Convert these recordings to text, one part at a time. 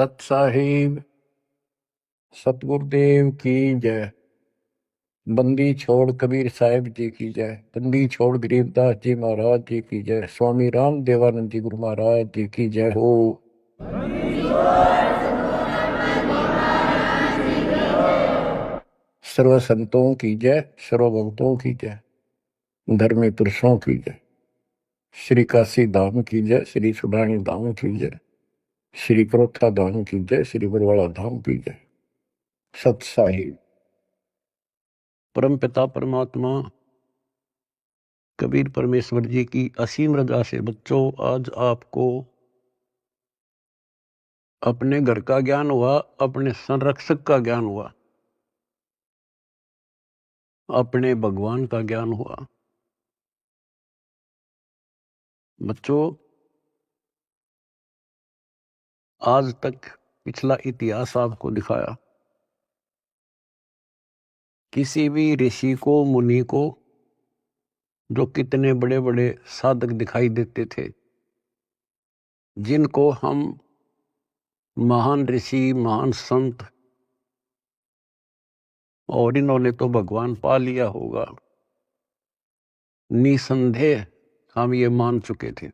सत साहिब सतगुरुदेव की जय। बंदी छोड़ कबीर साहिब जी की जय। बंदी छोड़ गरीबदास जी महाराज जी की जय। स्वामी राम देवानंद जी गुरु महाराज जी की जय हो। सर्व संतों की जय, सर्व भक्तों की जय, धर्मी पुरुषों की जय। श्री काशी धाम की जय, श्री सुडानी धाम की जय, श्री क्रोथा धाम की जय, श्री बरवाड़ा धाम की जय। सत साहिब। परम पिता परमात्मा कबीर परमेश्वर जी की असीम रजा से बच्चों आज आपको अपने घर का ज्ञान हुआ, अपने संरक्षक का ज्ञान हुआ, अपने भगवान का ज्ञान हुआ। बच्चों आज तक पिछला इतिहास आपको दिखाया। किसी भी ऋषि को, मुनि को जो कितने बड़े बड़े साधक दिखाई देते थे, जिनको हम महान ऋषि, महान संत, और इन्होंने तो भगवान पा लिया होगा, निसंदेह हम ये मान चुके थे।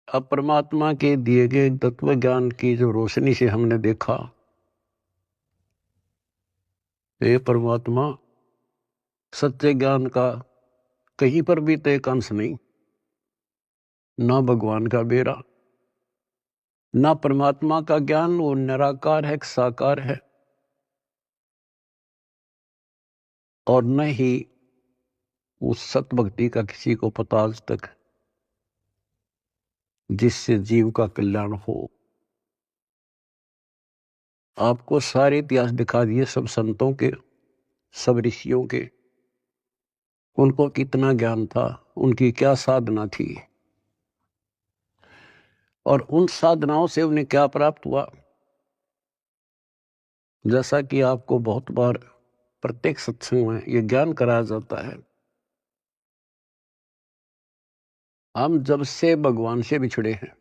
अब परमात्मा के दिए गए तत्व ज्ञान की जो रोशनी से हमने देखा, ये परमात्मा सत्य ज्ञान का कहीं पर भी तो एक अंश नहीं, ना भगवान का बेरा, ना परमात्मा का ज्ञान वो निराकार है, साकार है, और न ही उस सत भक्ति का किसी को पता आज तक जिससे जीव का कल्याण हो। आपको सारे इतिहास दिखा दिए, सब संतों के, सब ऋषियों के, उनको कितना ज्ञान था, उनकी क्या साधना थी, और उन साधनाओं से उन्हें क्या प्राप्त हुआ। जैसा कि आपको बहुत बार प्रत्येक सत्संग में यह ज्ञान कराया जाता है, हम जब से भगवान से बिछड़े हैं,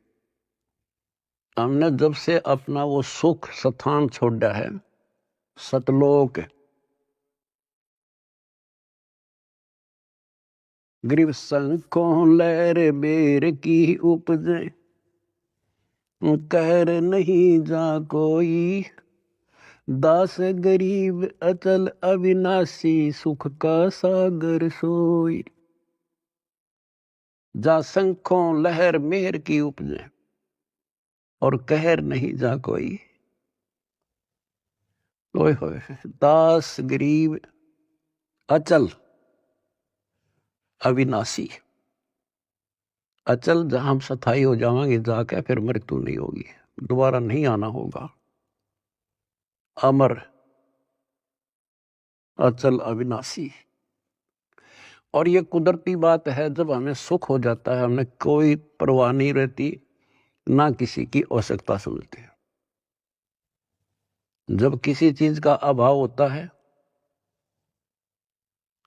हमने जब से अपना वो सुख स्थान छोड़ा है, सतलोक, ग्रीव संकों लहर बेर की उपजे, कहर नहीं जा कोई, दास गरीब अचल अविनाशी, सुख का सागर सोई। जा संखों लहर मेहर की उपजे, और कहर नहीं जा कोई। ओए होए, दास गरीब अचल अविनाशी। अचल जहां हम स्थायी हो जाएंगे जाके, फिर मृत्यु नहीं होगी, दोबारा नहीं आना होगा। अमर, अचल, अविनाशी। और ये कुदरती बात है, जब हमें सुख हो जाता है हमें कोई परवाह नहीं रहती, ना किसी की आवश्यकता समझते हैं। जब किसी चीज का अभाव होता है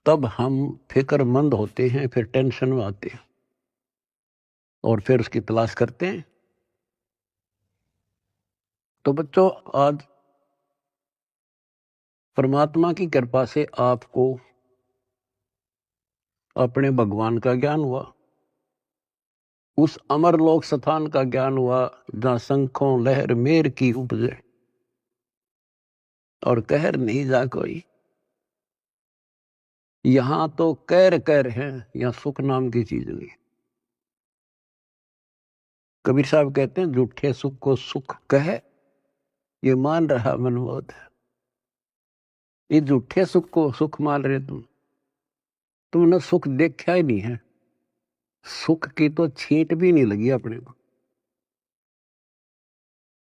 तब हम फिक्रमंद होते हैं, फिर टेंशन में आते हैं और फिर उसकी तलाश करते हैं। तो बच्चों आज परमात्मा की कृपा से आपको अपने भगवान का ज्ञान हुआ, उस अमर लोक स्थान का ज्ञान हुआ जहां शंखों लहर मेर की उपजे, और कहर नहीं जा कोई। यहां तो कैर कैर है, यहां सुख नाम की चीज नहीं। कबीर साहब कहते हैं, झूठे सुख को सुख कहे, ये मान रहा मनमोद। ये झूठे सुख को सुख मान रहे तुमने सुख देखा ही नहीं है, सुख की तो छींट भी नहीं लगी अपने को।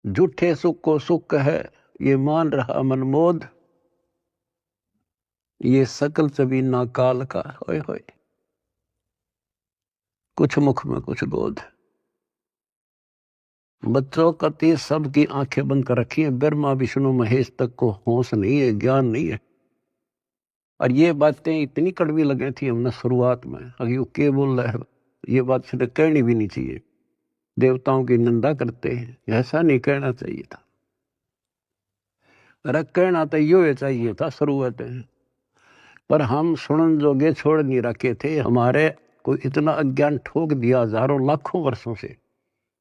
झूठे सुख को सुख है, ये मान रहा मनमोद, ये सकल चबी ना काल का। होए होए, कुछ मुख में कुछ गोद। बच्चों कति सबकी आंखें बंद कर रखी है, ब्रह्मा विष्णु महेश तक को होश नहीं है, ज्ञान नहीं है। और ये बातें इतनी कड़वी लगी थी हमने शुरुआत में, अभी वो क्या बोल रहा है, ये बात फिर कहनी भी नहीं चाहिए। देवताओं की निंदा करते हैं। ऐसा नहीं कहना चाहिए था। अरे कहना तो यो चाहिए था शुरुआत में, पर हम सुनन जोगे छोड़ नहीं रखे थे। हमारे को इतना अज्ञान ठोक दिया हजारों लाखों वर्षों से,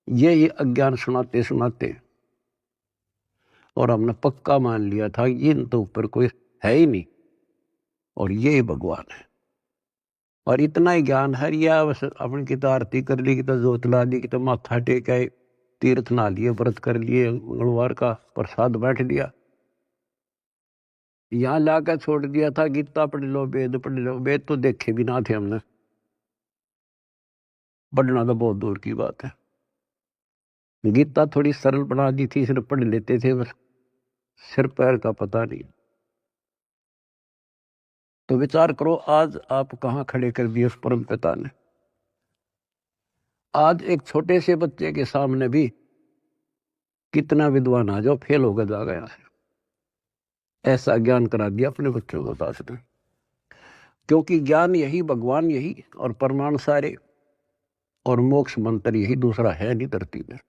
ये अज्ञान सुनाते सुनाते, और हमने पक्का मान लिया था इन तो ऊपर कोई है ही नहीं और ये ही भगवान है। और इतना ही ज्ञान है, या बस अपनी की तो आरती कर ली, की तो जोत ला दी, की तो माथा टेक आए, तीर्थ नहा लिए, व्रत कर लिए, मंगलवार का प्रसाद बैठ दिया, यहाँ लाकर छोड़ दिया था गीता पढ़ लो, वेद पढ़ लो। वेद तो देखे भी ना थे हमने, पढ़ना तो बहुत दूर की बात है। गीता थोड़ी सरल बना दी थी, सिर्फ पढ़ लेते थे बस, सिर पैर का पता नहीं। तो विचार करो आज आप कहाँ खड़े कर दिए उस परम पिता ने। आज एक छोटे से बच्चे के सामने भी कितना विद्वान आ जाओ फेल होकर जा गया है। ऐसा ज्ञान करा दिया अपने बच्चों को दास ने, क्योंकि ज्ञान यही, भगवान यही, और परमाणु सारे, और मोक्ष मंत्र यही, दूसरा है नहीं धरती में।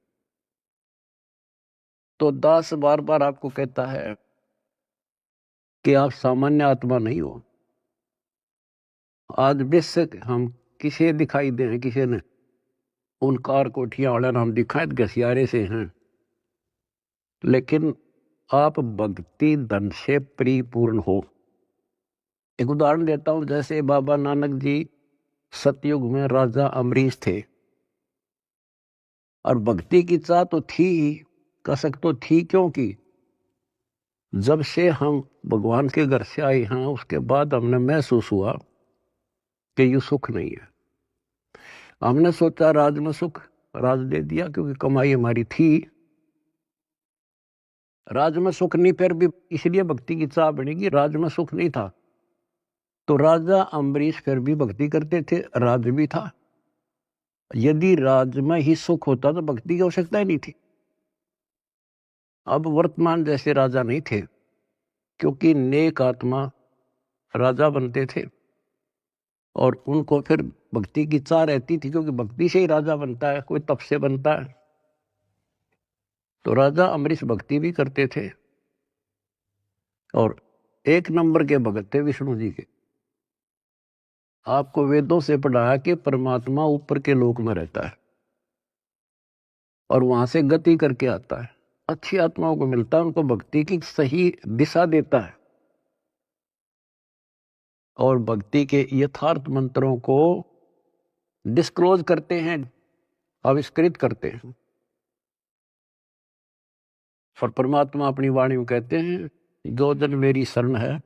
तो दास बार बार आपको कहता है कि आप सामान्य आत्मा नहीं हो। आज बेशक हम किसे दिखाई दे, किसी ने उन कार कोठियां वाले नाम दिखाए घसियारे से हैं, लेकिन आप भक्ति धन से परिपूर्ण हो। एक उदाहरण देता हूं, जैसे बाबा नानक जी सतयुग में राजा अमरीश थे, और भक्ति की चाह तो थी ही, कसक तो थी, क्योंकि जब से हम भगवान के घर से आए हैं उसके बाद हमने महसूस हुआ कि ये सुख नहीं है। हमने सोचा राज में सुख, राज दे दिया क्योंकि कमाई हमारी थी। राज में सुख नहीं, फिर भी इसलिए भक्ति की चाह बनेगी, राज में सुख नहीं था। तो राजा अम्बरीश फिर भी भक्ति करते थे, राज भी था। यदि राज में ही सुख होता तो भक्ति की आवश्यकता ही नहीं थी। अब वर्तमान जैसे राजा नहीं थे, क्योंकि नेक आत्मा राजा बनते थे, और उनको फिर भक्ति की चाह रहती थी, क्योंकि भक्ति से ही राजा बनता है, कोई तप से बनता है। तो राजा अम्बरीश भक्ति भी करते थे, और एक नंबर के भगत थे विष्णु जी के। आपको वेदों से पढ़ाया कि परमात्मा ऊपर के लोक में रहता है और वहां से गति करके आता है, अच्छी आत्माओं को मिलता है, उनको भक्ति की सही दिशा देता है, और भक्ति के यथार्थ मंत्रों को डिस्क्लोज करते हैं, आविष्कृत करते हैं। और परमात्मा अपनी वाणी में कहते हैं, जो जन मेरी शरण है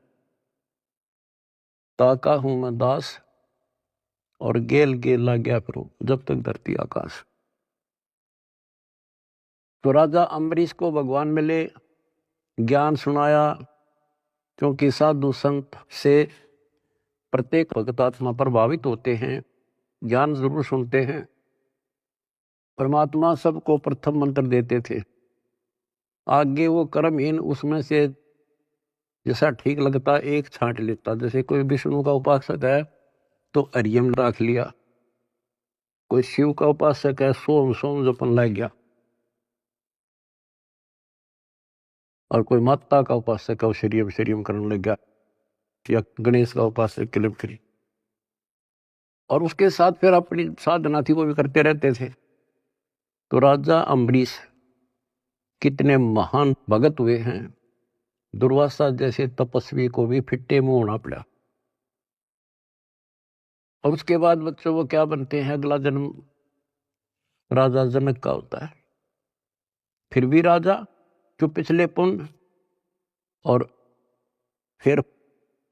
ताका हूं मैं दास, और गेल गेल ला गया फिर जब तक धरती आकाश। तो राजा अम्बरीश को भगवान मिले, ज्ञान सुनाया, क्योंकि साधु संत से प्रत्येक भगत आत्मा प्रभावित होते हैं, ज्ञान जरूर सुनते हैं। परमात्मा सबको प्रथम मंत्र देते थे, आगे वो कर्महीन उसमें से जैसा ठीक लगता एक छांट लेता। जैसे कोई विष्णु का उपासक है तो हरियम रख लिया, कोई शिव का उपासक है सोम सोम जपन लग गया, और कोई माता का उपासक है वो श्रीयम श्रीयम करने लग गया, या गणेश का उपासक क्लिप करी, और उसके साथ फिर अपनी साधना थी वो भी करते रहते थे। तो राजा अम्बरीश कितने महान भगत हुए हैं, दुर्वासा जैसे तपस्वी को भी फिट्टे मुंह होना पड़ा। और उसके बाद बच्चों वो क्या बनते हैं, अगला जन्म राजा जनक का होता है, फिर भी राजा जो पिछले पुण्य, और फिर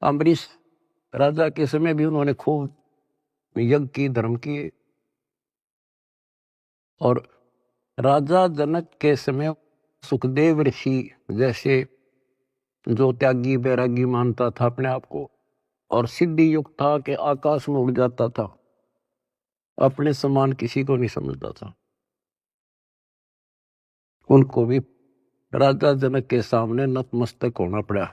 अम्बरीश राजा के समय भी उन्होंने खूब यज्ञ की, धर्म की, और राजा जनक के समय सुखदेव ऋषि जैसे जो त्यागी बैरागी मानता था अपने आप को, और सिद्धि युक्त था कि आकाश में उड़ जाता था, अपने समान किसी को नहीं समझता था, उनको भी राजा जनक के सामने नतमस्तक होना पड़ा।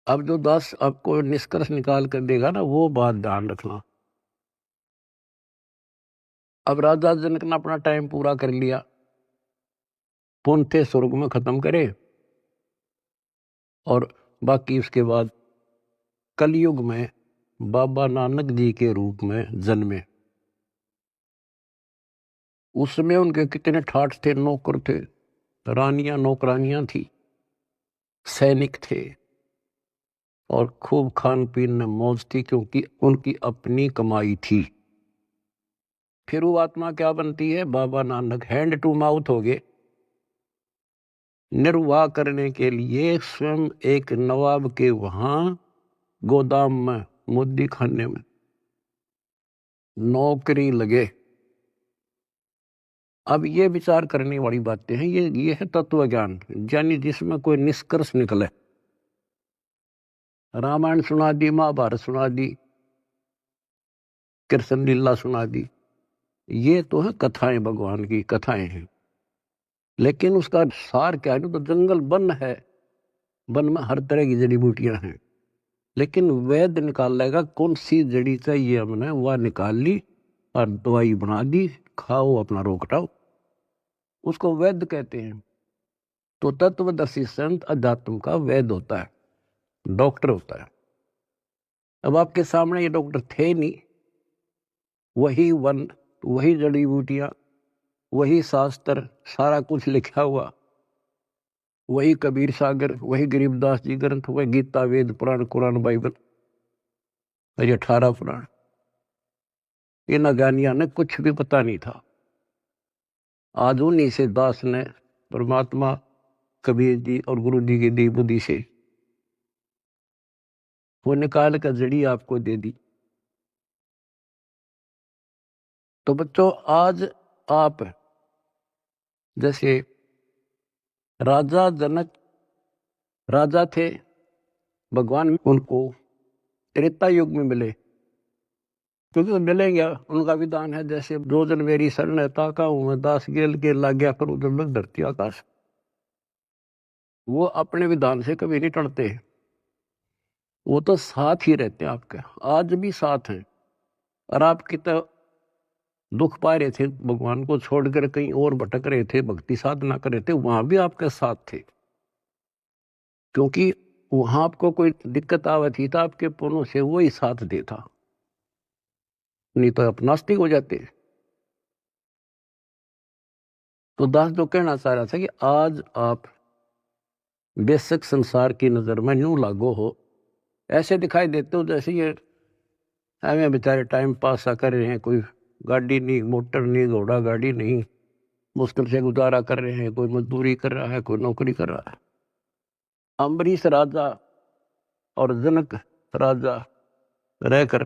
अब जो दास आपको निष्कर्ष निकाल कर देगा ना, वो बात ध्यान रखना। अब राजा जनक ने अपना टाइम पूरा कर लिया, पुण्य थे स्वर्ग में खत्म करे, और बाकी उसके बाद कलयुग में बाबा नानक जी के रूप में जन्मे। उसमें उनके कितने ठाठ थे, नौकर थे, रानियां नौकरानियां थी, सैनिक थे, और खूब खान पीन में मौज थी, क्योंकि उनकी अपनी कमाई थी। फिर वो आत्मा क्या बनती है? Baba Nanak hand to mouth हो गए। निर्वाह करने के लिए स्वयं एक नवाब के वहां गोदाम में, मुद्दी खाने में नौकरी लगे। अब ये विचार करने वाली बातें हैं, ये है तत्व ज्ञान, यानी जिसमें कोई निष्कर्ष निकले। रामायण सुना दी, महाभारत सुना दी, कृष्ण लीला सुना दी, ये तो है कथाएं, भगवान की कथाएं हैं। लेकिन उसका सार क्या है? तो जंगल वन है, वन में हर तरह की जड़ी बूटियां हैं, लेकिन वैद्य निकाल लेगा कौन सी जड़ी चाहिए हमने, वह निकाल ली और दवाई बना दी, खाओ अपना रोग हटाओ, उसको वैद्य कहते हैं। तो तत्वदर्शी संत अध्यात्म का वैद्य होता है, डॉक्टर होता है। अब आपके सामने ये डॉक्टर थे नहीं, वही वन, वही जड़ी बूटियां, वही शास्त्र, सारा कुछ लिखा हुआ, वही कबीर सागर, वही गरीबदास जी ग्रंथ, वही गीता, वेद, पुराण, कुरान, बाइबल, ये 18 पुराण। इन अज्ञानियों ने कुछ भी पता नहीं था। आज उन्हीं से दास ने परमात्मा, कबीर जी और गुरु जी की दी बुद्धि से वो निकाल कर जड़ी आपको दे दी। तो बच्चों, आज आप जैसे राजा जनक राजा थे, भगवान उनको त्रेता युग में मिले, क्योंकि तो मिलेंगे, उनका विधान है जैसे दो जन मेरी शरण है, ताका हूं मैं दास गेल के लाग गया पर उधर लग धरती आकाश। वो अपने विधान से कभी नहीं टलते, वो तो साथ ही रहते हैं आपके, आज भी साथ हैं। और आप कितना दुख पा रहे थे, भगवान को छोड़कर कहीं और भटक रहे थे, भक्ति साधना कर रहे थे, वहां भी आपके साथ थे, क्योंकि वहां आपको कोई दिक्कत आवत थी तो आपके पुण्यों से वो ही साथ देता, नहीं तो आप नास्तिक हो जाते। तो दास जो कहना चाह रहा था कि आज आप बेशक संसार की नजर में यूं लागो हो, ऐसे दिखाई देते हो जैसे ये हमें बेचारे टाइम पास सा कर रहे हैं, कोई गाड़ी नहीं, मोटर नहीं, घोड़ा गाड़ी नहीं, मुश्किल से गुजारा कर रहे हैं, कोई मजदूरी कर रहा है, कोई नौकरी कर रहा है। अम्बरीश राजा और जनक राजा रहकर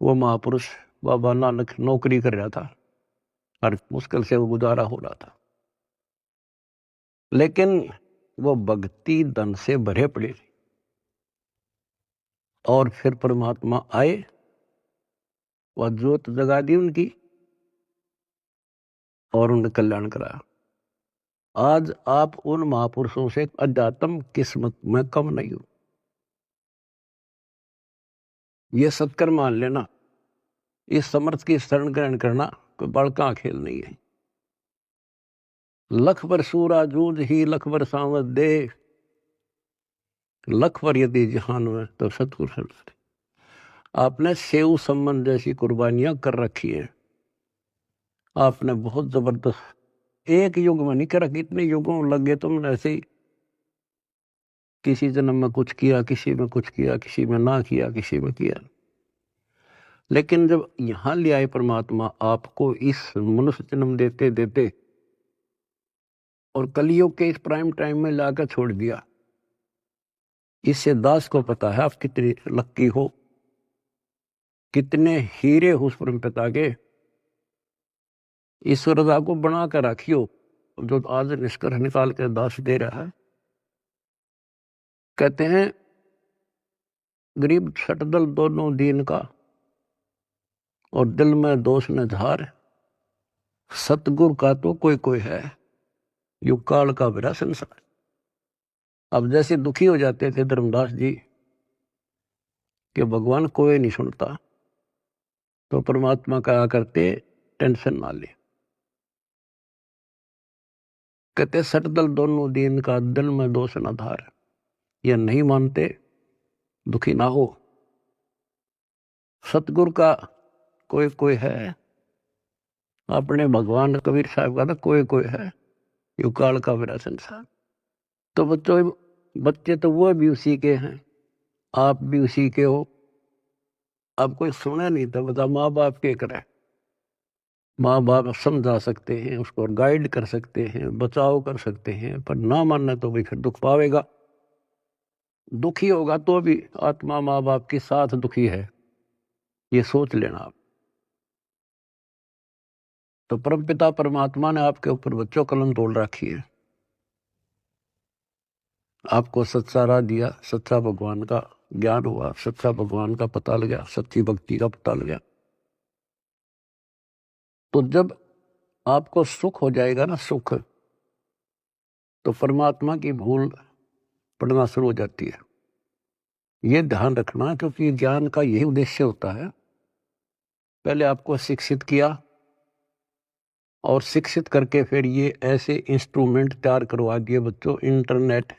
वो महापुरुष बाबा नानक नौकरी कर रहा था और मुश्किल से वो गुजारा हो रहा था, लेकिन वो भक्ति धन से भरे पड़े थे। और फिर परमात्मा आए, वह ज्योत जगा दी उनकी और उन्हें कल्याण कराया। आज आप उन महापुरुषों से अध्यात्म किस्मत में कम नहीं हो, ये सत्कर मान लेना। इस समर्थ की शरण ग्रहण करना कोई बड़का खेल नहीं है। लख बर सूरा जूझ ही लख बर सांवत दे, लख बर यदि जहान में तो सतगुरु शरण। आपने सेव संबंध जैसी कुर्बानियां कर रखी है, आपने बहुत जबरदस्त, एक युग में नहीं कर रखी, इतने युगों में लगे तुमने ऐसे ही, किसी जन्म में कुछ किया, किसी में कुछ किया, किसी में ना किया, किसी में किया। लेकिन जब यहां ले आए परमात्मा, आपको इस मनुष्य जन्म देते देते और कलियुग के इस प्राइम टाइम में लाकर छोड़ दिया, इससे दास को पता है आप कितने लक्की हो, कितने हीरे हो उस परम पिता के। ईश्वर को बना कर रखियो, जो आज निष्कर्ष निकाल कर दास दे रहा है। कहते हैं गरीब छटदल दोनों दीन का, और दिल में दोष न धार, सतगुरु का तो कोई कोई है, युग काल का बिरा संसार। अब जैसे दुखी हो जाते थे धर्मदास जी कि भगवान कोई नहीं सुनता, तो परमात्मा कहा करते टेंशन ना ले। कहते सटदल दोनों दीन का दिल में दोष न धार। ये नहीं मानते दुखी ना हो। सतगुरु का कोई कोई है, अपने भगवान कबीर साहब का तो कोई कोई है, युकाल का मेरा संसार। तो बच्चों, बच्चे तो वो भी उसी के हैं, आप भी उसी के हो। अब कोई सुना नहीं तो बता माँ बाप के करे। माँ बाप समझा सकते हैं, उसको गाइड कर सकते हैं, बचाव कर सकते हैं, पर ना मानना तो भाई फिर दुख पावेगा। दुखी होगा तो भी आत्मा माँ बाप के साथ दुखी है, ये सोच लेना आप। तो परमपिता परमात्मा ने आपके ऊपर बच्चों कलम तोड़ रखी है। आपको सच्चा राह दिया, सच्चा भगवान का ज्ञान हुआ, सच्चा भगवान का पता लगा, सच्ची भक्ति का पता लगा। तो जब आपको सुख हो जाएगा ना, सुख, तो परमात्मा की भूल पड़ना शुरू हो जाती है। ये ध्यान रखना, क्योंकि ज्ञान का यही उद्देश्य होता है। पहले आपको शिक्षित किया और शिक्षित करके फिर ये ऐसे इंस्ट्रूमेंट तैयार करवा दिए बच्चों, इंटरनेट,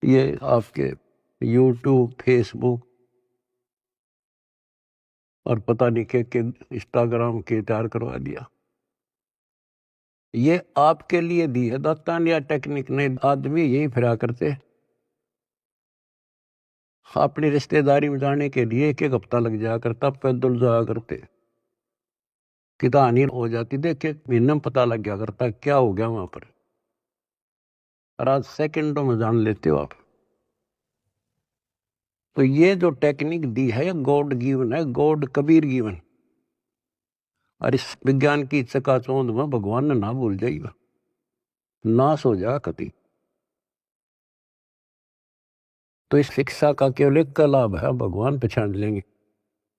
ये आपके यूट्यूब, फेसबुक और पता नहीं के इंस्टाग्राम के तैयार करवा दिया। ये आपके लिए दी है दातान या टेक्निक ने। आदमी यही फिरा करते अपनी रिश्तेदारी में जाने के लिए एक एक हफ्ता लग जाया करता, पैदल जाया करते, कितानी हो जाती, देख एक महीने में पता लग गया करता क्या हो गया वहां पर। और आज सेकंडों में जान लेते हो आप। तो ये जो टेक्निक दी है गॉड गिवन है, गॉड कबीर गिवन। और इस विज्ञान की चकाचौंध में भगवान ने ना भूल जाएगा, नाश हो जाएगा कति। तो इस शिक्षा का केवल एक का लाभ है, भगवान पहचान लेंगे,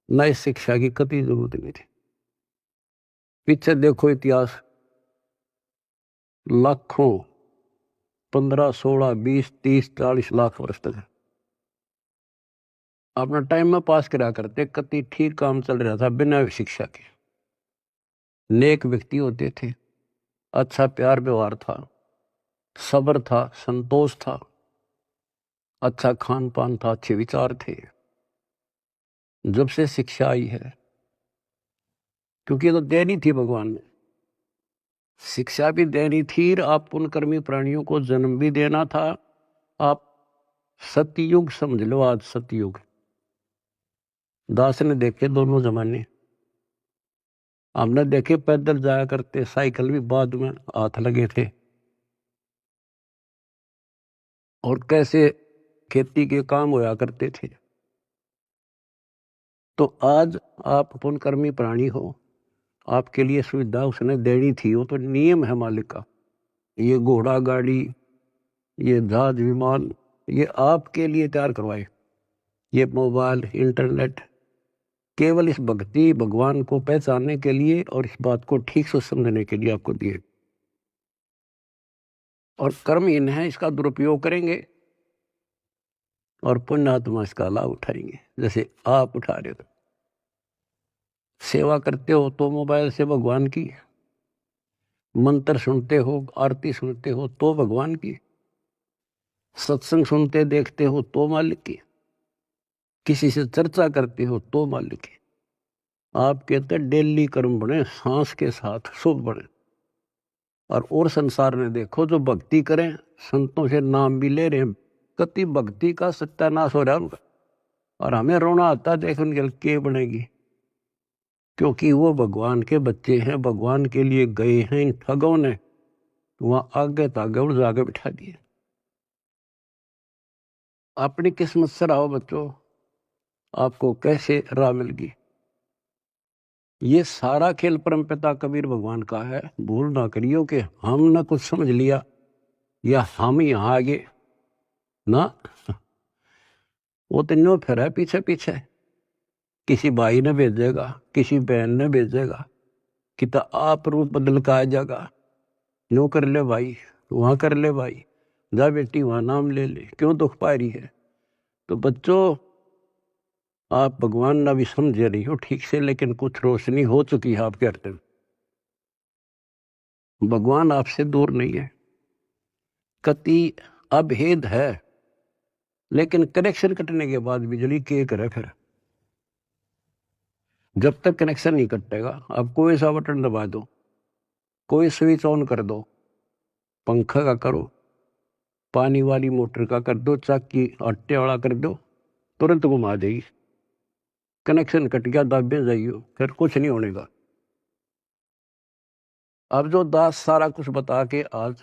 ना इस शिक्षा की कति जरूरत नहीं थी। पीछे देखो इतिहास, लाखों, 15, 16, 20, 30, 40 लाख वर्ष तक अपना टाइम में पास करा करते, कति ठीक काम चल रहा था बिना शिक्षा के। नेक व्यक्ति होते थे, अच्छा प्यार व्यवहार था, सब्र था, संतोष था, अच्छा खान पान था, अच्छे विचार थे। जब से शिक्षा आई है, क्योंकि ये तो देनी थी भगवान ने, शिक्षा भी देनी थी, आप पुण्यकर्मी प्राणियों को जन्म भी देना था। आप सतयुग समझ लो, आज सतयुग। दास ने देखे दोनों जमाने, हमने देखे पैदल जाया करते, साइकिल भी बाद में हाथ लगे थे, और कैसे खेती के काम होया करते थे। तो आज आप पुण्यकर्मी प्राणी हो, आपके लिए सुविधा उसने देनी थी, वो तो नियम है मालिक का। ये घोड़ा गाड़ी, ये जहाज विमान, ये आपके लिए तैयार करवाए। ये मोबाइल, इंटरनेट केवल इस भक्ति भगवान को पहचानने के लिए और इस बात को ठीक से समझने के लिए आपको दिए। और कर्महीन है, इसका दुरुपयोग करेंगे और पुण्यात्मा इसका लाभ उठाएंगे, जैसे आप उठा रहे हो। सेवा करते हो तो मोबाइल से भगवान की, मंत्र सुनते हो, आरती सुनते हो तो भगवान की, सत्संग सुनते देखते हो तो मालिक की, किसी से चर्चा करते हो तो मालिक की। आप कहते डेली कर्म बने, सांस के साथ शुभ बने। और संसार में देखो, जो भक्ति करें, संतों से नाम भी ले रहे हैं, कति भक्ति का सत्यानाश हो रहा है उनका। और हमें रोना आता देख उनके के बनेगी, क्योंकि वो भगवान के बच्चे हैं, भगवान के लिए गए हैं। इन ठगों ने वहां आगे तागे और जागे बिठा दिए। अपनी किस्मत से रहो बच्चों, आपको कैसे राह मिल गई। ये सारा खेल परमपिता कबीर भगवान का है। भूल ना करियो कि हमने कुछ समझ लिया या हम यहाँ आगे ना, वो तो न्यो फिर है पीछे पीछे। किसी भाई ने भेजेगा, किसी बहन ने भेजेगा कि तो आप रूप बदल का आ जाएगा, न्यो कर ले भाई, वहां कर ले भाई, जा बेटी वहां नाम ले ले, क्यों दुख पा रही है। तो बच्चों, आप भगवान ना भी समझे नहीं हो ठीक से, लेकिन कुछ रोशनी हो चुकी है आपके हृदय में। भगवान आपसे दूर नहीं है, कति अभेद है, लेकिन कनेक्शन कटने के बाद बिजली के करे फिर। जब तक कनेक्शन नहीं कटेगा, आप कोई सा बटन दबा दो, कोई स्विच ऑन कर दो, पंखा का करो, पानी वाली मोटर का कर दो, चाकी आटे वाला कर दो, तुरंत घुमा देगी। कनेक्शन कट गया, दाबे जाइयो, फिर कुछ नहीं होने का। अब जो दास सारा कुछ बता के आज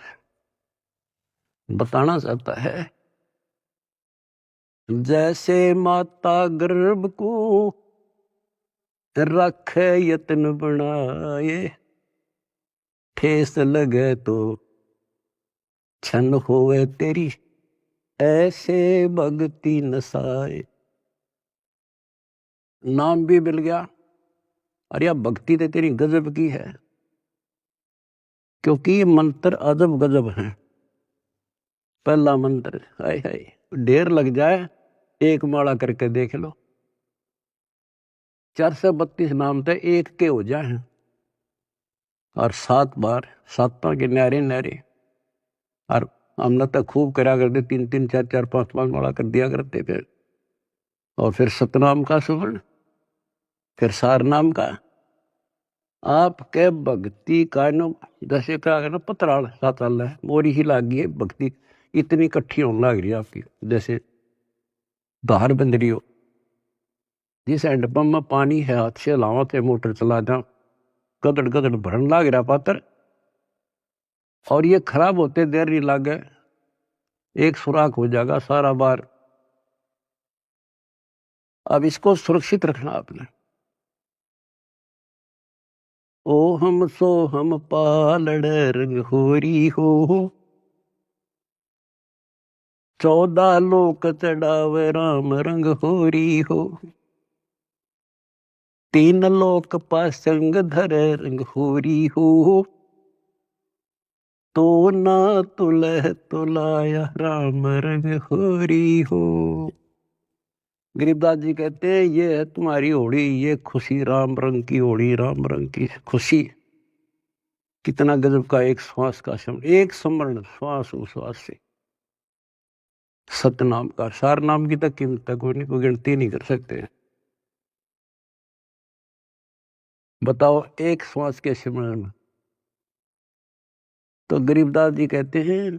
बताना चाहता है, जैसे माता गर्भ को रखे यत्न बनाए, ठेस लगे तो छन होवे तेरी, ऐसे भक्ति नसाए। नाम भी मिल गया, अरे यार भक्ति तो तेरी गजब की है, क्योंकि ये मंत्र अजब गजब है। पहला मंत्र, हाय हाय, ढेर लग जाए, एक माला करके देख लो, 432 नाम थे एक के हो जाए, और 7 बार, 7 के न्यारे न्यारे। और हमने तो खूब करा करते, 3-3, 4-4, 5-5 माला कर दिया करते फिर। और फिर सतनाम का सुमरण, फिर सार नाम का। आपके भक्ति का नो जैसे क्या ना पतराल साताल है, मोरी ही लागी है भक्ति, इतनी इकट्ठी होने लग रही है आपकी, जैसे धार बंद रही हो। जिस हैंडपंप में पानी है, हाथ से लावा थे, मोटर चला जा, गदड़ गदड़ भरन लाग रहा पात्र, और ये खराब होते देर नहीं लागे, एक सुराख हो जाएगा सारा बार। अब इसको सुरक्षित रखना आपने। ओ हम सो हम पालड़ रंग होरी हो, 14 लोक चढ़ावे राम रंग होरी हो, 3 लोक पासंग धरे रंग होरी हो, तो ना तुलह तुलाया राम रंग होरी हो। गरीबदास जी कहते हैं, ये है तुम्हारी होली, ये खुशी राम रंग की होली, राम रंग की खुशी। कितना गजब का एक श्वास का स्मरण, एक स्मरण श्वास उश्वास से। सतनाम का, सार नाम की तक कीमत तक कोई नहीं, कोई गिनती नहीं कर सकते। बताओ एक श्वास के स्मरण में। तो गरीबदास जी कहते हैं,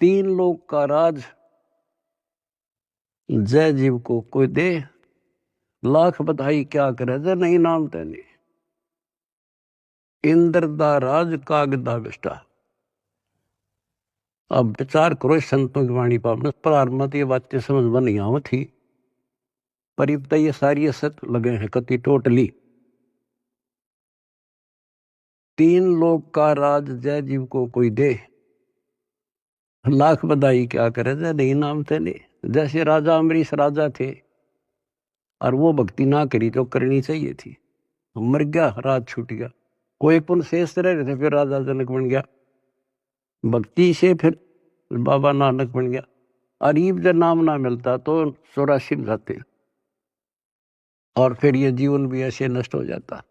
3 लोक का राज जय जीव को कोई दे, लाख बधाई क्या करे जय नहीं नाम तेने। इंद्र दा राज कागदा बिष्टा। अब विचार करो संतों की वाणी पर, प्रारंभ में ये बातें समझ में नहीं आव थी, पर अब ये सारी असत लगे हैं कति टोटली। 3 लोक का राज जय जीव को कोई दे, लाख बधाई क्या करे जय नहीं नाम तेने। जैसे राजा अमरीश राजा थे, और वो भक्ति ना करी जो करनी चाहिए थी, मर गया, राज छूट गया। कोई पुण्य शेष रहे थे, फिर राजा जनक बन गया, भक्ति से फिर बाबा नानक बन गया। अरीब जब नाम ना मिलता तो 84 में जाते, और फिर ये जीवन भी ऐसे नष्ट हो जाता।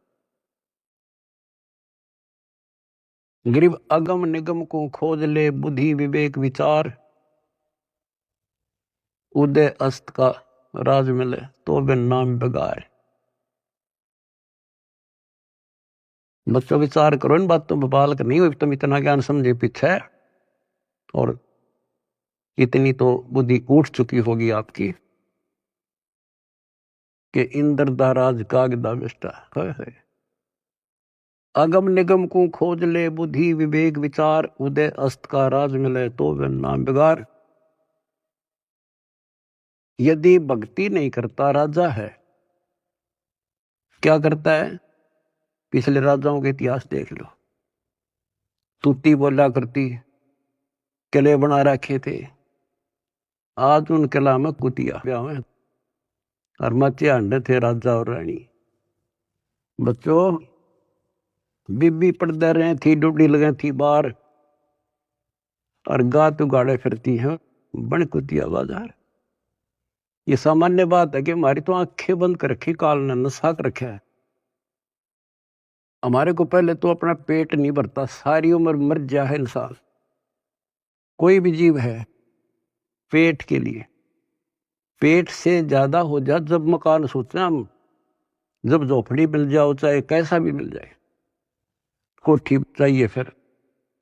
गरीब अगम निगम को खोज ले, बुद्धि विवेक विचार, उदय अस्त का राज मिले, तो बिन नाम बगार। बच्चों विचार करो इन बातों पर, बालक नहीं हो तुम इतना ज्ञान समझे पीछे, और इतनी तो बुद्धि उठ चुकी होगी आपकी कि इंद्र दा राज कागदा बिष्टा। अगम निगम को खोज ले, बुद्धि विवेक विचार, उदय अस्त का राज मिले, तो बिन नाम बिगार। यदि भक्ति नहीं करता राजा है, क्या करता है? पिछले राजाओं के इतिहास देख लो। तूती बोला करती, किले बना रखे थे, आज उन किला में कुतिया ब्याह, और मचे अंडे थे राजा और रानी। बच्चों बीबी पड़दे रहे थी, डुबड़ी लगे थी बाहर, और गात उगाड़े फिरती है बन कुतिया बाजार। ये सामान्य बात है कि हमारी तो आंखें बंद कर रखी, काल ने नशा कर रखा है। हमारे को पहले तो अपना पेट नहीं भरता, सारी उम्र मर जा है इंसान, कोई भी जीव है, पेट के लिए। पेट से ज्यादा हो जा जब मकान सोचना हम, जब झोपड़ी मिल जाओ चाहे कैसा भी मिल जाए, कोठी चाहिए फिर,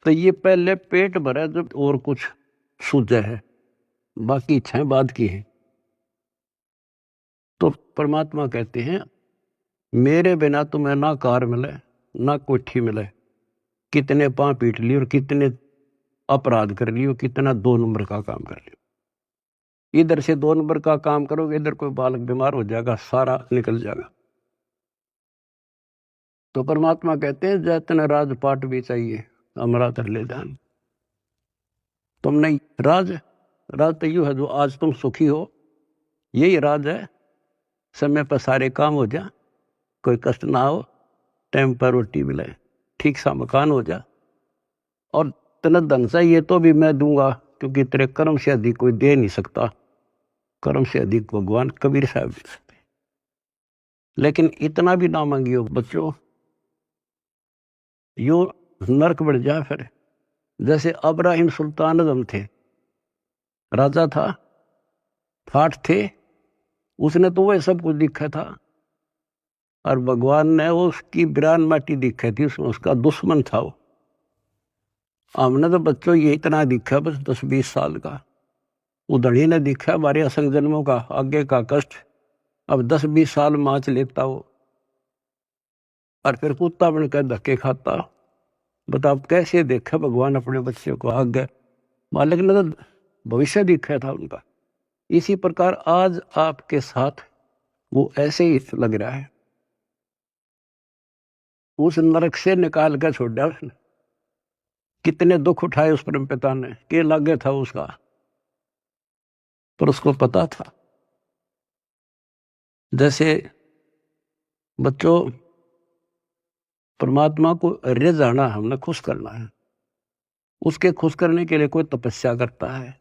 तो ये पहले पेट भरा जब और कुछ सूझे है, बाकी इच्छाएं बाद की है। तो परमात्मा कहते हैं मेरे बिना तुम्हें ना कार मिले ना कोठी मिले, कितने पांव पीट लिए और कितने अपराध कर लियो, कितना 2 नंबर का काम कर लियो। इधर से 2 नंबर का काम करोगे, इधर कोई बालक बीमार हो जाएगा, सारा निकल जाएगा। तो परमात्मा कहते हैं जैतन राजपाट भी चाहिए हमारा तर ले ध्यान। तुम नहीं राज, राज तो यूं है जो आज तुम सुखी हो, यही राज है। समय पर सारे काम हो जा, कोई कष्ट ना हो, टाइम पर रोटी मिले, ठीक सा मकान हो जा, और तेना धन चाहिए तो भी मैं दूंगा, क्योंकि तेरे कर्म से अधिक कोई दे नहीं सकता, कर्म से अधिक भगवान कबीर साहब दे सकते। लेकिन इतना भी ना मांगियो बच्चों, यो नरक बढ़ जाए फिर। जैसे अब्राहिम सुल्तान आजम थे, राजा था, ठाठ थे, उसने तो वह सब कुछ दिखा था, और भगवान ने उसकी बिरान माटी दिखी थी, उसमें उसका दुश्मन था वो। हमने तो बच्चों ये इतना दिखा बस 10-20 साल का, उधड़ी ने दिखा हमारे असंग जन्मों का आगे का कष्ट, अब 10-20 साल माच लेता वो, और फिर कुत्ता बनकर धक्के खाता। बताओ कैसे देखा भगवान अपने बच्चे को आगे, मालिक ने तो भविष्य दिखा था उनका। इसी प्रकार आज आपके साथ वो ऐसे ही लग रहा है, उस नरक से निकाल कर छोड़ दिया उसने। कितने दुख उठाए उस परम पिता ने, के लागे था उसका, पर उसको पता था। जैसे बच्चों परमात्मा को रिझाना, हमने खुश करना है, उसके खुश करने के लिए कोई तपस्या करता है,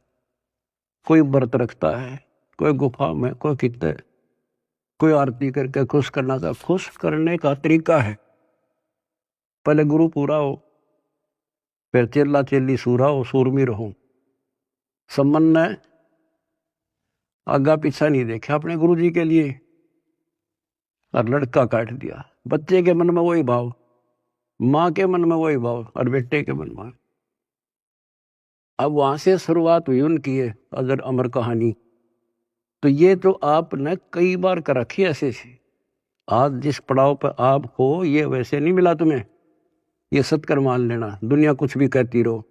कोई व्रत रखता है, कोई गुफा में, कोई कितने, कोई आरती करके खुश करना था। खुश करने का तरीका है, पहले गुरु पूरा हो, फिर चेला चेली सूरा हो, सूरमी रहो। संबंध ने आगा पीछा नहीं देखा अपने गुरु जी के लिए, और लड़का काट दिया। बच्चे के मन में वही भाव, माँ के मन में वही भाव, और बेटे के मन में। अब वहां से शुरुआत हुई उनकी है अजर अमर कहानी। तो ये तो आपने कई बार कर रखी ऐसे से। आज जिस पड़ाव पर आप हो, ये वैसे नहीं मिला तुम्हें, ये सत्कर मान लेना। दुनिया कुछ भी कहती रहो,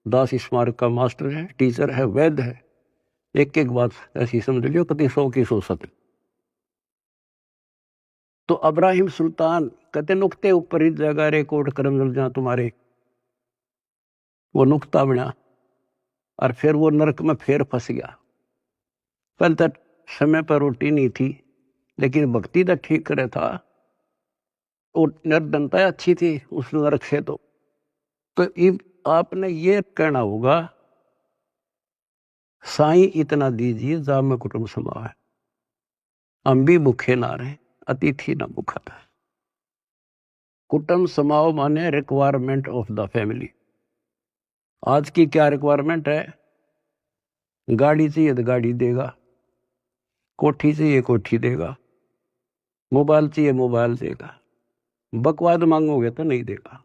दास स्मारक का मास्टर है, टीचर है, वैद्य है, एक एक बात ऐसी समझ लियो कति 100 की 100 सत्य। तो अब्राहिम सुल्तान कहते नुक्ते ऊपर ही जगह रे कोट करम जल जा तुम्हारे, वो नुक्ता बना, और फिर वो नरक में फिर फंस गया। पहले तक समय पर रोटी नहीं थी, लेकिन भक्ति तो ठीक करे था, और निर्धनता अच्छी थी उस नरक से। तो आपने ये कहना होगा साईं इतना दीजिए जा में कुटुंब समाओ है, हम भी भूखे ना रहे, अतिथि ना भूखा था। कुटुंब समाओ माने रिक्वायरमेंट ऑफ द फैमिली। आज की क्या रिक्वायरमेंट है? गाड़ी चाहिए तो गाड़ी देगा, कोठी चाहिए कोठी देगा, मोबाइल चाहिए मोबाइल देगा, बकवाद मांगोगे तो नहीं देगा।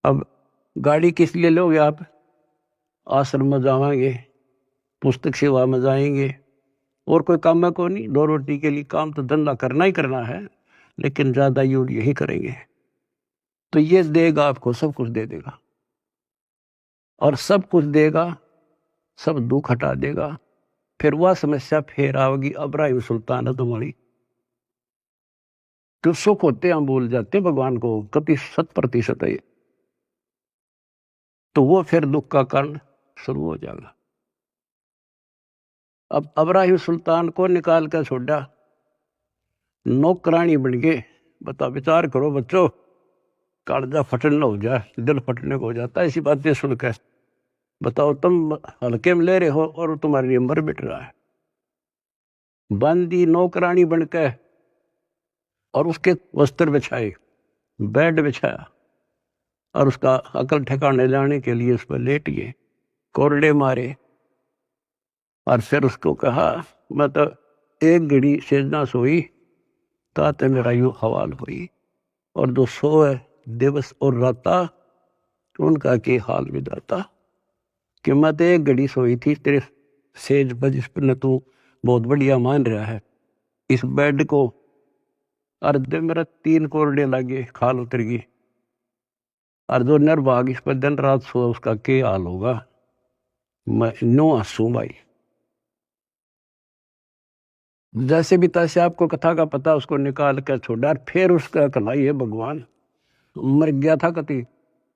अब गाड़ी किस लिए लोगे आप? आश्रम में जाएंगे, पुस्तक सेवा में जाएंगे, और कोई काम में को नहीं, 2 रोटी के लिए काम तो धंधा करना ही करना है, लेकिन ज्यादा यूज यही करेंगे। तो ये देगा आपको, सब कुछ दे देगा, और सब कुछ देगा, सब दुख हटा देगा। फिर वह समस्या फिर आओगी अब्राहिम सुल्तान तुम्हारी। तो सुख होते हम भूल जाते भगवान को, कति 100% है। तो वो फिर दुख का कारण शुरू हो जाएगा। अब अब्राहिम सुल्तान को निकाल कर छोड़ा, नौकरानी बन गए। बता विचार करो बच्चों, कालजा फटन हो जाए, दिल फटने को हो जाता है ऐसी बातें सुनकर। बताओ तुम हल्के में ले रहे हो और तुम्हारे लिए मर मिट रहा है। बांदी नौकरानी बनकर और उसके वस्त्र बिछाए, बेड बिछाया और उसका अकल ठिकाने लाने के लिए उस पर लेट गए, कोरडे मारे और फिर उसको कहा मैं तो एक घड़ी सेजना सोई ताते मेरा यूं हवाल हुई, और जो सोए दिवस और राता उनका के हाल विदाता, कि मैं तो एक घड़ी सोई थी तेरे सेज पर जिस पर तू बहुत बढ़िया मान रहा है, इस बेड को अर्धे मेरा 3 कोरडे लगे, खाल उतर गई, और जो निर्भाग इस पर दिन रात सो उसका क्या हाल होगा। मैं नो हंसू भाई, जैसे भी तैसे आपको कथा का पता उसको निकाल कर छोड़ा, और फिर उसका कलाई है भगवान मर गया था कति,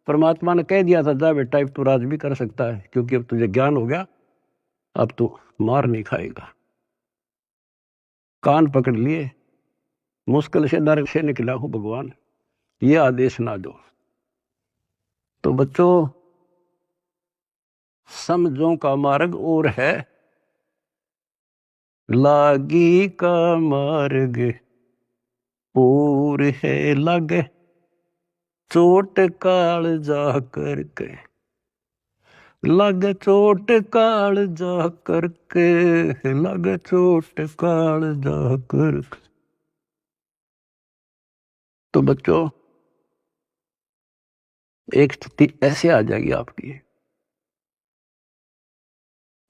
परमात्मा ने कह दिया था जा बेटा अब तू राज भी कर सकता है, क्योंकि अब तुझे ज्ञान हो गया, अब तू मार नहीं खाएगा। कान पकड़ लिए, मुश्किल से नरक से निकला हूं भगवान, ये आदेश ना दो। तो बच्चों समझों का मार्ग और है, लागी का मार्ग और है लागे, चोट काल जा करके, लग चोट काल जा करके, लग चोट काल जा करके। तो बच्चों एक स्थिति ऐसे आ जाएगी आपकी,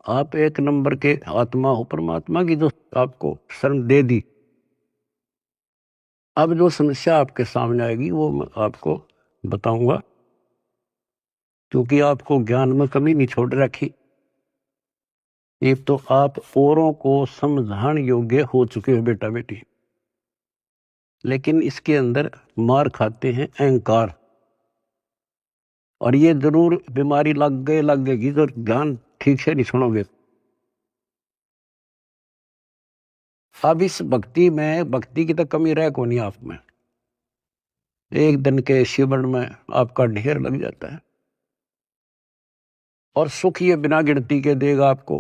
आप 1 नंबर के आत्मा हो परमात्मा की, जो आपको शरण दे दी। अब जो समस्या आपके सामने आएगी वो मैं आपको बताऊंगा, क्योंकि आपको ज्ञान में कमी नहीं छोड़ रखी। एक तो आप औरों को समझाने योग्य हो चुके हो बेटा बेटी, लेकिन इसके अंदर मार खाते हैं अहंकार, और ये जरूर बीमारी लगेगी तो ज्ञान ठीक से नहीं सुनोगे। अब इस भक्ति में, भक्ति की तो कमी रह को नहीं आप में, एक दिन के शिवन में आपका ढेर लग जाता है, और सुख ये बिना गिनती के देगा आपको,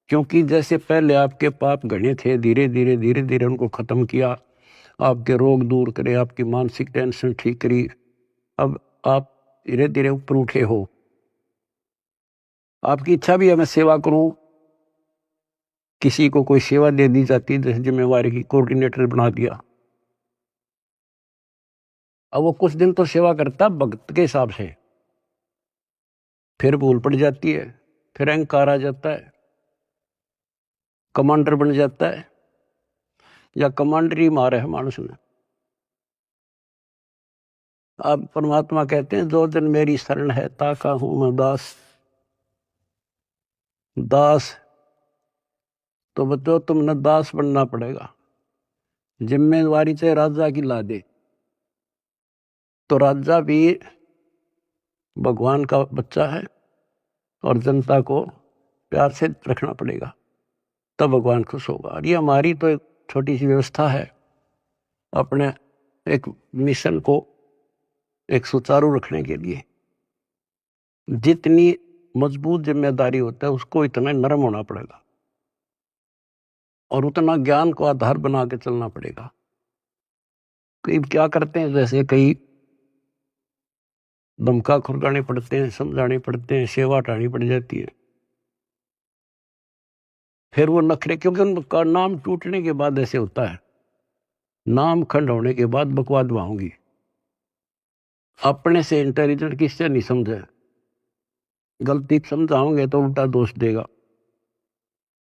क्योंकि जैसे पहले आपके पाप घने थे, धीरे धीरे उनको खत्म किया, आपके रोग दूर करे, आपकी मानसिक टेंशन ठीक करी, अब आप धीरे धीरे ऊपर उठे हो। आपकी इच्छा भी है मैं सेवा करूं, किसी को कोई सेवा दे दी जाती है, जैसे जिम्मेवारी की कोऑर्डिनेटर बना दिया, अब वो कुछ दिन तो सेवा करता भक्त के हिसाब से, फिर भूल पड़ जाती है, फिर अहंकार आ जाता है, कमांडर बन जाता है, या कमांडर ही मारे है मानस में। अब परमात्मा कहते हैं जो दिन मेरी शरण है ताका हूं मैं दास, दास। तो बच्चों तुमने दास बनना पड़ेगा, जिम्मेवारी चाहे राजा की ला दे, तो राजा भी भगवान का बच्चा है, और जनता को प्यार से रखना पड़ेगा, तब भगवान खुश होगा। और ये हमारी तो एक छोटी सी व्यवस्था है, अपने एक मिशन को एक सुचारू रखने के लिए। जितनी मजबूत जिम्मेदारी होता है उसको इतना नरम होना पड़ेगा, और उतना ज्ञान को आधार बना के चलना पड़ेगा। कई क्या करते हैं, जैसे कई धमका खुरगाने पड़ते हैं, समझाने पड़ते हैं, सेवा हटानी पड़ जाती है, फिर वो नखरे, क्योंकि उनका नाम टूटने के बाद ऐसे होता है, नाम खंड होने के बाद बकवाद वहांगी, अपने से इंटेलिजेंट किससे नहीं समझे, गलती समझाओगे तो उल्टा दोष देगा,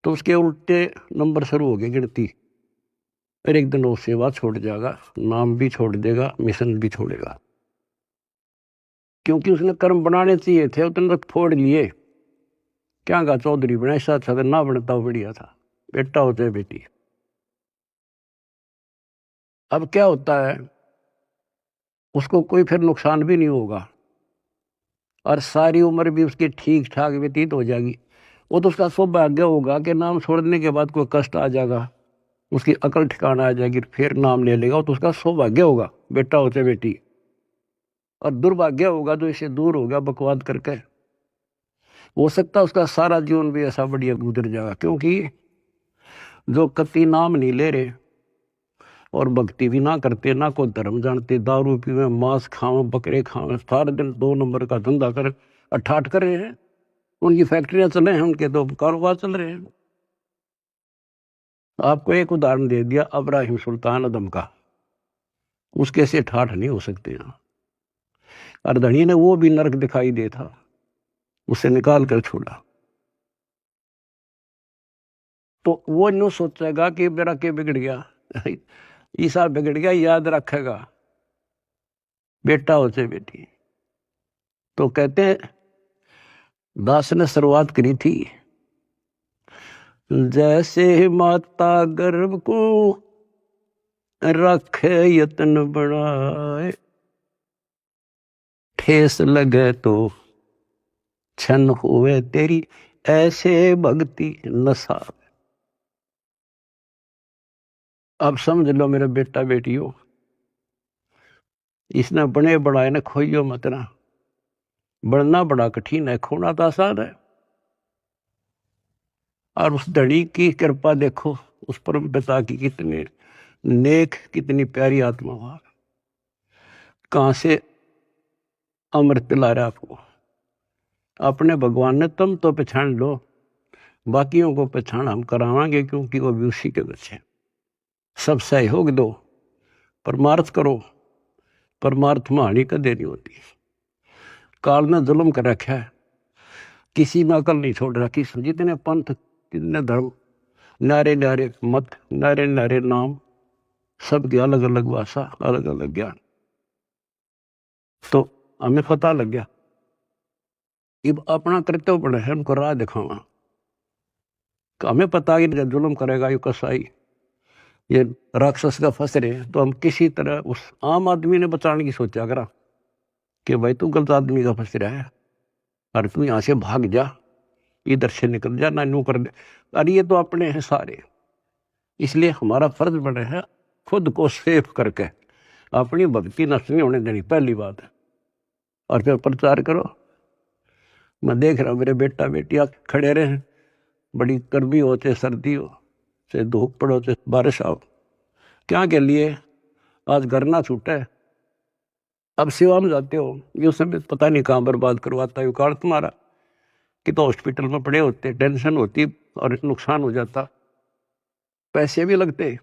तो उसके उल्टे नंबर शुरू हो गए गिनती, फिर एक दिन वो सेवा छोड़ जाएगा, नाम भी छोड़ देगा, मिशन भी छोड़ेगा, क्योंकि उसने कर्म बनाने चाहिए थे, उतने तक फोड़ लिए, क्या का चौधरी बना, ऐसा अच्छा ना बनता बढ़िया था, बेटा हो चाहे बेटी। अब क्या होता है, उसको कोई फिर नुकसान भी नहीं होगा, और सारी उम्र भी उसकी ठीक ठाक व्यतीत हो जाएगी। वो तो उसका सौभाग्य होगा कि नाम छोड़ने के बाद कोई कष्ट आ जाएगा, उसकी अकल ठिकाना आ जाएगी, फिर नाम ले लेगा, तो उसका सौभाग्य होगा, बेटा हो चाहे बेटी। और दुर्भाग्य होगा जो इससे दूर होगा बकवाद करके, हो सकता है उसका सारा जीवन भी ऐसा बढ़िया गुजर जाएगा, क्योंकि जो कति नाम नहीं ले रहे और भक्ति भी ना करते, ना को धर्म जानते, दारू पीवे, मांस खावे, बकरे खावे, सारे दिन 2 नंबर का धंधा कर अठाठ कर रहे हैं। उनकी फैक्ट्रियां चले हैं, उनके तो कारोबार चल रहे हैं। आपको एक उदाहरण दे दिया, अब्राहिम सुल्तान अदम का, उसके से ठाठ नहीं हो सकते यहाँ। अर्धणी ने वो भी नरक दिखाई दे था, उसे निकाल कर छोड़ा। तो वो यूं सोचेगा कि मेरा क्या बिगड़ गया, ईसा बिगड़ गया, याद रखेगा बेटा हो चाहे बेटी। तो कहते हैं दास ने शुरुआत करी थी, जैसे माता गर्भ को रखे यत्न बढ़ाए, ठेस लगे तो छन हुए तेरी, ऐसे भक्ति नशा। अब समझ लो मेरे बेटा बेटियों, इसने बने बढ़ाए ने खोइयो मत ना। बढ़ना बड़ा कठिन है, खोना तो आसान है। और उस धड़ी की कृपा देखो, उस परम पिता की कितने नेक, कितनी प्यारी आत्मा वहां, कहां से अमृत पिला रहा आपको। अपने भगवान ने तुम तो पहचान लो, बाकियों को पहचान हम करावांगे, क्योंकि वो भी उसी के बच्चे। सब सहयोग दो, परमार्थ करो, परमार्थ में हानि कदे नहीं होती। काल ने जुल्म कर रखा है, किसी में अकल नहीं छोड़ रखी। जितने पंथ, जितने धर्म, नारे नारे मत, नारे नारे नाम, सबकी अलग अलग भाषा, अलग अलग ज्ञान। तो हमें पता लग गया, अब अपना कर्तव्य बने है उनको राह दिखावा। हमें पता है जुल्म करेगा ये कसाई, ये राक्षस का फंस रहे, तो हम किसी तरह उस आम आदमी ने बचाने की सोचा करा कि भाई तू गलत आदमी का फंस रहा है और तू यहां से भाग जा, इधर से निकल जा, ना यूं कर दे। अरे ये तो अपने हैं सारे, इसलिए हमारा फर्ज बने है खुद को सेफ करके अपनी भक्ति नष्ट नहीं होने देनी, पहली बात है। और फिर प्रचार करो। मैं देख रहा हूं मेरे बेटा बेटियां खड़े रहे, बड़ी गर्मी हो चाहे सर्दी हो, चाहे धूप पड़ो चाहे बारिश आओ, क्या के लिए आज घर ना छूटे। अब सेवा में जाते हो, ये समय पता नहीं कहाँ बर्बाद करवाता है कार तुम्हारा, कि तो हॉस्पिटल में पड़े होते, टेंशन होती और नुकसान हो जाता, पैसे भी लगते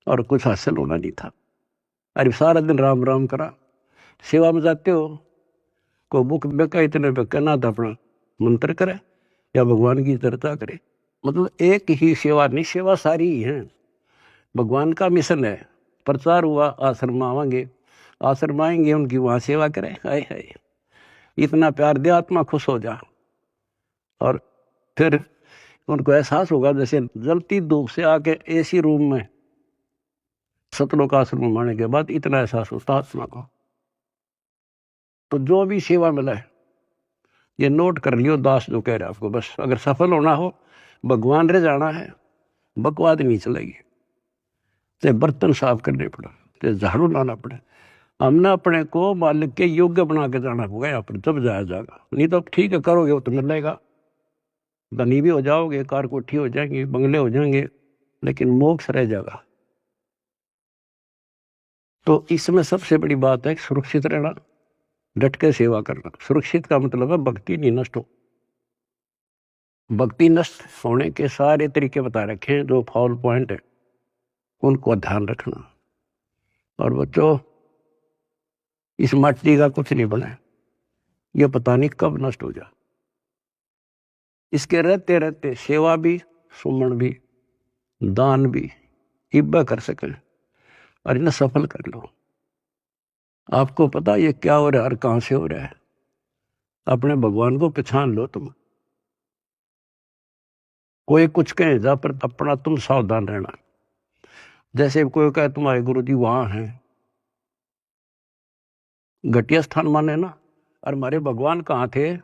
और कुछ हासिल होना नहीं था। अरे सारा दिन राम राम करा। सेवा में जाते हो, को बुक बेका इतने बेका ना था, अपना मंत्र करे या भगवान की चर्चा करे। मतलब एक ही सेवा नहीं, सेवा सारी ही है। भगवान का मिशन है, प्रचार हुआ, आश्रम आवांगे, आश्रम आएंगे, उनकी वहां सेवा करें। हाय हाय, इतना प्यार दे, आत्मा खुश हो जा। और फिर उनको एहसास होगा जैसे जलती धूप से आके एसी रूम में सतलोक आश्रम में आने के बाद इतना एहसास होता आत्मा को। तो जो भी सेवा मिला है ये नोट कर लियो, दास जो कह रहे आपको, बस अगर सफल होना हो, भगवान रह जाना है, बकवाद नहीं चलेगी। चाहे बर्तन साफ करने पड़े, चाहे झाड़ू लाना पड़े, हमने अपने को मालिक के योग्य बना के जाना होगा यहाँ पर, तब जाया जाएगा। नहीं तो ठीक है करोगे वो तो मिलेगा, धनी भी हो जाओगे, कार कोठी हो जाएंगे, बंगले हो जाएंगे, लेकिन मोक्ष रह जाएगा। तो इसमें सबसे बड़ी बात है सुरक्षित रहना, डट के सेवा करना। सुरक्षित का मतलब है भक्ति नहीं नष्ट हो। भक्ति नष्ट होने के सारे तरीके बता रखे हैं, जो फॉल पॉइंट है उनको ध्यान रखना। और बच्चों, इस मिट्टी का कुछ नहीं बना है, ये पता नहीं कब नष्ट हो जाए। इसके रहते रहते सेवा भी, सुमन भी, दान भी इब्बा कर सके और इन्हें सफल कर लो। आपको पता ये क्या हो रहा है और कहां से हो रहा है, अपने भगवान को पहचान लो। तुम कोई कुछ कहे जा, पर अपना तुम सावधान रहना। जैसे कोई कहे तुम्हारे गुरु जी वहां हैं, घटिया स्थान माने ना। और हमारे भगवान कहाँ थे?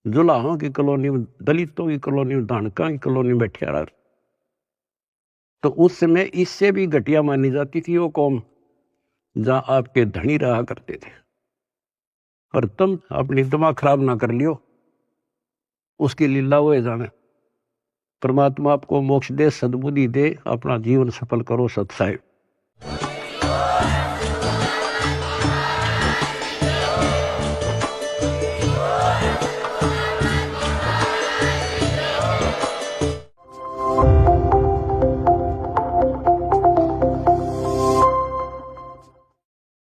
जुलाहों की कॉलोनी में, दलितों की कॉलोनी में, धानका की कॉलोनी में बैठे रहा। तो उस समय इससे भी घटिया मानी जाती थी वो कौम, जहां आपके धनी रहा करते थे। और तुम अपनी दिमाग खराब ना कर लियो, उसकी लीला वो जाने। परमात्मा आपको मोक्ष दे, सद्बुद्धि दे, अपना जीवन सफल करो। सत साहिब।